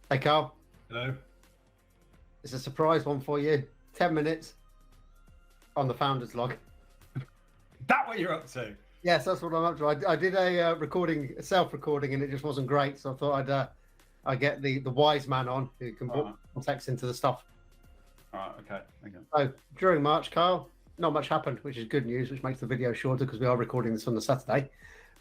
Hey, Carl. Hello. It's a surprise one for you. 10 minutes on the founder's log. That what you're up to? Yes, that's what I'm up to. I did a self-recording, and it just wasn't great. So I thought I'd get the wise man on who can put context into the stuff. All right, okay. So during March, Carl, not much happened, which is good news, which makes the video shorter because we are recording this on the Saturday.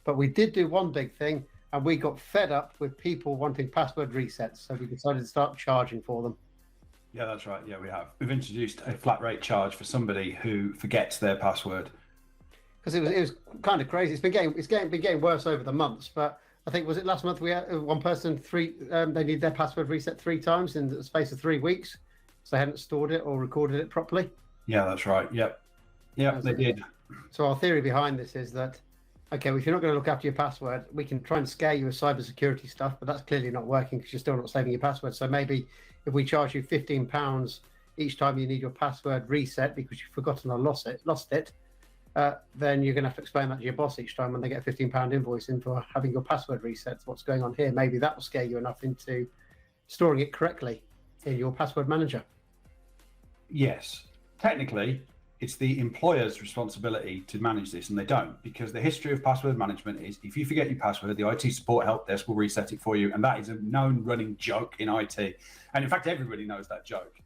But we did do one big thing, and we got fed up with people wanting password resets. So we decided to start charging for them. Yeah, that's right. Yeah, we have. We've introduced a flat rate charge for somebody who forgets their password. Because it was kind of crazy. Been getting worse over the months. But I think, was it last month we had one person they need their password reset 3 times in the space of 3 weeks, so they hadn't stored it or recorded it properly. Yeah, that's right. Yep, they did. So our theory behind this is that, okay, well, if you're not going to look after your password, we can try and scare you with cybersecurity stuff, but that's clearly not working because you're still not saving your password. So maybe if we charge you £15 each time you need your password reset because you've forgotten or lost it, then you're going to have to explain that to your boss each time when they get a £15 invoice in for having your password reset. What's going on here? Maybe that will scare you enough into storing it correctly in your password manager. Yes, technically, it's the employer's responsibility to manage this, and they don't, because the history of password management is if you forget your password, the IT support help desk will reset it for you, and that is a known running joke in IT. And in fact, everybody knows that joke.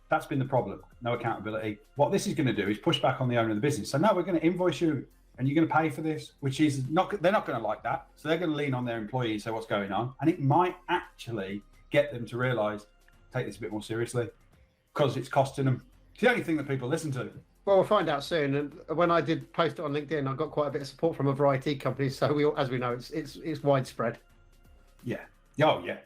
That's been the problem. No accountability. What this is going to do is push back on the owner of the business. So now we're going to invoice you and you're going to pay for this, which is not, they're not going to like that. So they're going to lean on their employees and say what's going on. And it might actually get them to realize, take this a bit more seriously because it's costing them. It's the only thing that people listen to. Well, we'll find out soon. And when I did post it on LinkedIn, I got quite a bit of support from other IT companies. So as we know, it's widespread. Yeah. Oh, yeah.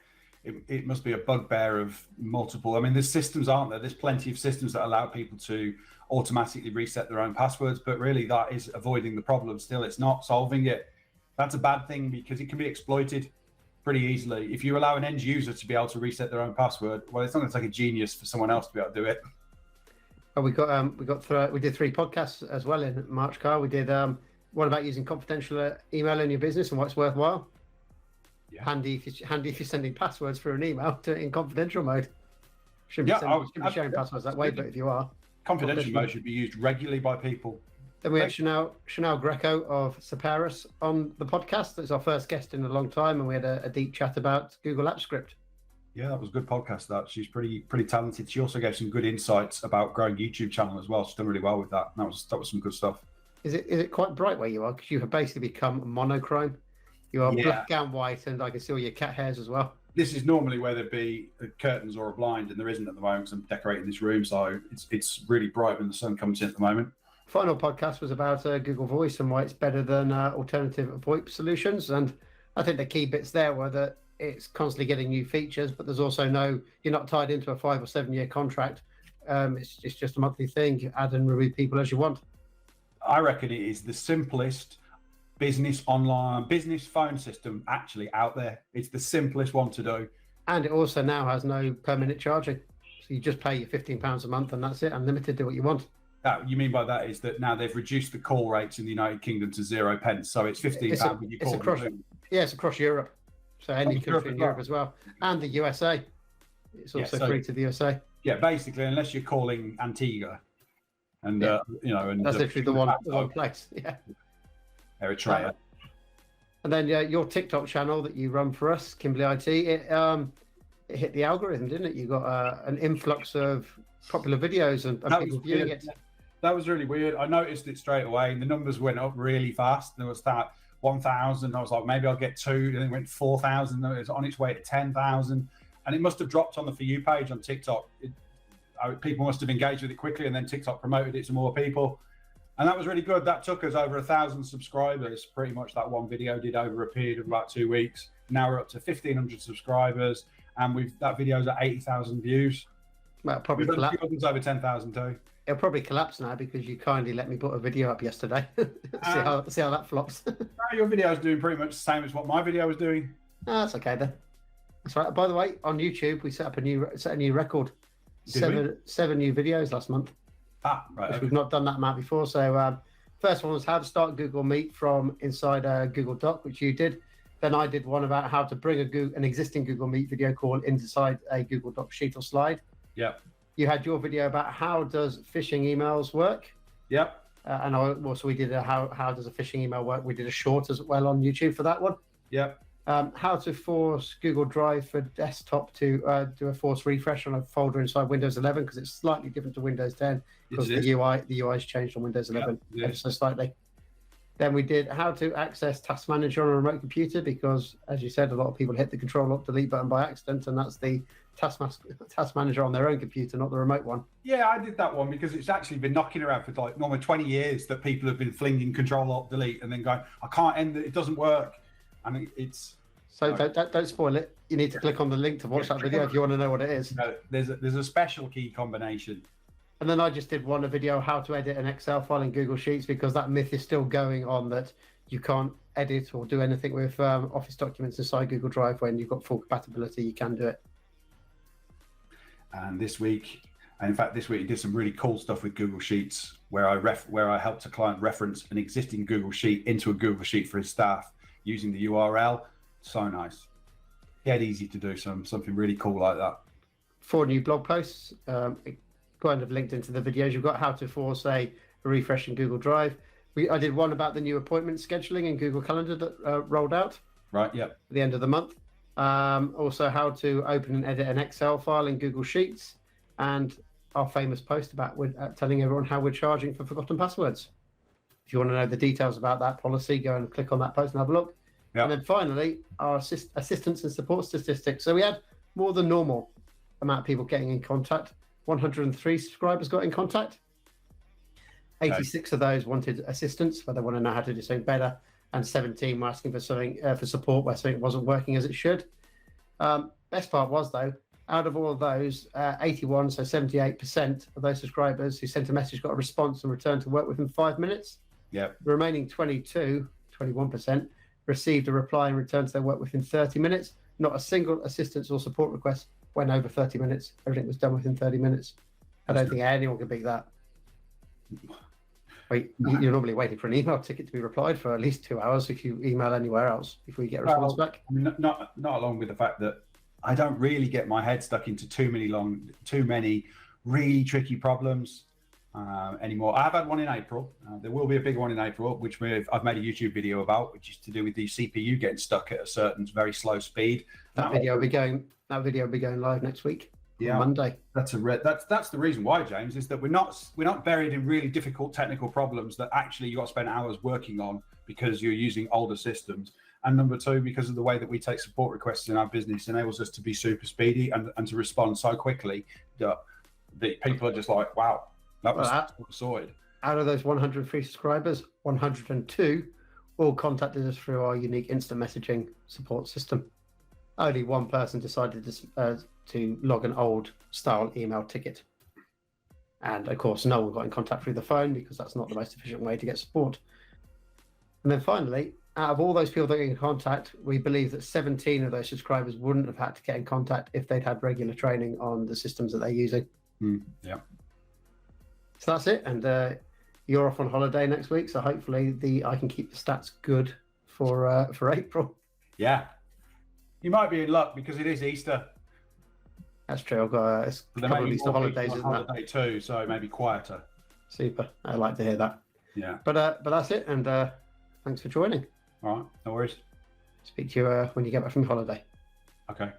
It must be a bugbear of multiple. I mean, there's systems, aren't there? There's plenty of systems that allow people to automatically reset their own passwords, but really that is avoiding the problem still. It's not solving it. That's a bad thing because it can be exploited pretty easily. If you allow an end user to be able to reset their own password, well, it's not going to take a genius for someone else to be able to do it. Oh, we did 3 podcasts as well in March, Carl. We did one about using confidential email in your business and why it's worthwhile. Yeah. Handy if you're sending passwords through an email in confidential mode. Shouldn't be sharing passwords that way, but if you are, confidential mode should be used regularly by people. Then we had Chanel Greco of Separus on the podcast. That's our first guest in a long time, and we had a deep chat about Google Apps Script. Yeah, that was a good podcast. That she's pretty talented. She also gave some good insights about growing YouTube channel as well. She's done really well with that. That was some good stuff. Is it quite bright where you are? Because you have basically become monochrome. You are black and white, and I can see all your cat hairs as well. This is normally where there'd be curtains or a blind, and there isn't at the moment because I'm decorating this room, so it's really bright when the sun comes in at the moment. Final podcast was about Google Voice and why it's better than alternative VoIP solutions, and I think the key bits there were that it's constantly getting new features, but there's also you're not tied into a 5 or 7 year contract. It's just a monthly thing. You add and remove people as you want. I reckon it is the simplest business phone system actually out there. It's the simplest one to do. And it also now has no per minute charging. So you just pay your £15 a month and that's it. Unlimited, do what you want. You mean by that is that now they've reduced the call rates in the United Kingdom to 0 pence. So it's £15 when you call. It's across Europe. So any country in Europe as well. And the USA. It's also free to the USA. Yeah, basically, unless you're calling Antigua. And, and that's literally the one place. Yeah. Eritrea. And then your TikTok channel that you run for us, Kimberly IT, it hit the algorithm, didn't it? You got an influx of popular videos and people viewing it. That was really weird. I noticed it straight away, and the numbers went up really fast. There was that 1,000. I was like, maybe I'll get 2. And then it went 4,000. It was on its way to 10,000. And it must have dropped on the For You page on TikTok. People must have engaged with it quickly, and then TikTok promoted it to more people. And that was really good. That took us over 1,000 subscribers. Pretty much that one video did over a period of about 2 weeks. Now we're up to 1,500 subscribers, and that video's at 80,000 views. Well, probably collapse. Over 10,000 too. It'll probably collapse now because you kindly let me put a video up yesterday. see how that flops. Your video is doing pretty much the same as what my video was doing. That's okay then. That's right. By the way, on YouTube we set a new record. 7 new videos last month. Right. We've not done that amount before. So first one was how to start Google Meet from inside Google Doc, which you did. Then I did one about how to bring an existing Google Meet video call inside a Google Doc sheet or slide. Yep. You had your video about how does phishing emails work. Yep. And also we did a how does a phishing email work. We did a short as well on YouTube for that one. Yep. How to force Google Drive for desktop to do a force refresh on a folder inside Windows 11, because it's slightly different to Windows 10 because the UI has changed on Windows 11 ever so slightly. Then we did how to access Task Manager on a remote computer, because, as you said, a lot of people hit the Control-Alt-Delete button by accident, and that's the Task Manager on their own computer, not the remote one. Yeah, I did that one because it's actually been knocking around for like normally 20 years that people have been flinging Control-Alt-Delete and then going, I can't end it, it doesn't work. And it's... So don't spoil it. You need to click on the link to watch that video if you want to know what it is. No, there's a special key combination. And then I just did a video how to edit an Excel file in Google Sheets, because that myth is still going on that you can't edit or do anything with Office documents inside Google Drive. When you've got full compatibility, you can do it. And this week, and in fact, this week, I did some really cool stuff with Google Sheets, where I helped a client reference an existing Google Sheet into a Google Sheet for his staff using the URL. So nice. Dead easy to do something really cool like that. 4 new blog posts, kind of linked into the videos. You've got how to force a refresh in Google Drive. I did one about the new appointment scheduling in Google Calendar that rolled out. Right. Yep. At the end of the month. Also how to open and edit an Excel file in Google Sheets, and our famous post about telling everyone how we're charging for forgotten passwords. If you want to know the details about that policy, go and click on that post and have a look. Yep. And then finally, our assistance and support statistics. So we had more than normal amount of people getting in contact. 103 subscribers got in contact. 86 of those wanted assistance, where they want to know how to do something better, and 17 were asking for something for support where something wasn't working as it should. Best part was, though, out of all of those, 81, so 78% of those subscribers who sent a message got a response and returned to work within 5 minutes. Yep. The remaining 21%, received a reply and returned to their work within 30 minutes. Not a single assistance or support request went over 30 minutes. Everything was done within 30 minutes. I don't think anyone can beat that. You're normally waiting for an email ticket to be replied for at least 2 hours if you email anywhere else before you get a response back. I mean, not along with the fact that I don't really get my head stuck into too many really tricky problems anymore. I've had one in April. There will be a big one in April, which I've made a YouTube video about, which is to do with the CPU getting stuck at a certain very slow speed. That video will be going live next week. Yeah, Monday. That's the reason why, James, is that we're not buried in really difficult technical problems that actually you got to spend hours working on because you're using older systems. And number two, because of the way that we take support requests in our business, enables us to be super speedy and to respond so quickly that people are just like, wow, that was sorted. Out of those 103 subscribers, 102 all contacted us through our unique instant messaging support system. Only one person decided to log an old style email ticket. And of course, no one got in contact through the phone, because that's not the most efficient way to get support. And then finally, out of all those people that get in contact, we believe that 17 of those subscribers wouldn't have had to get in contact if they'd had regular training on the systems that they're using. Yeah. So that's it. And you're off on holiday next week, so hopefully I can keep the stats good for April. Yeah. You might be in luck because it is Easter. That's true. I've got a couple of Easter holidays, isn't that? Holiday too, so it may be quieter. Super. I like to hear that. Yeah. But that's it. And thanks for joining. All right. No worries. Speak to you when you get back from your holiday. Okay.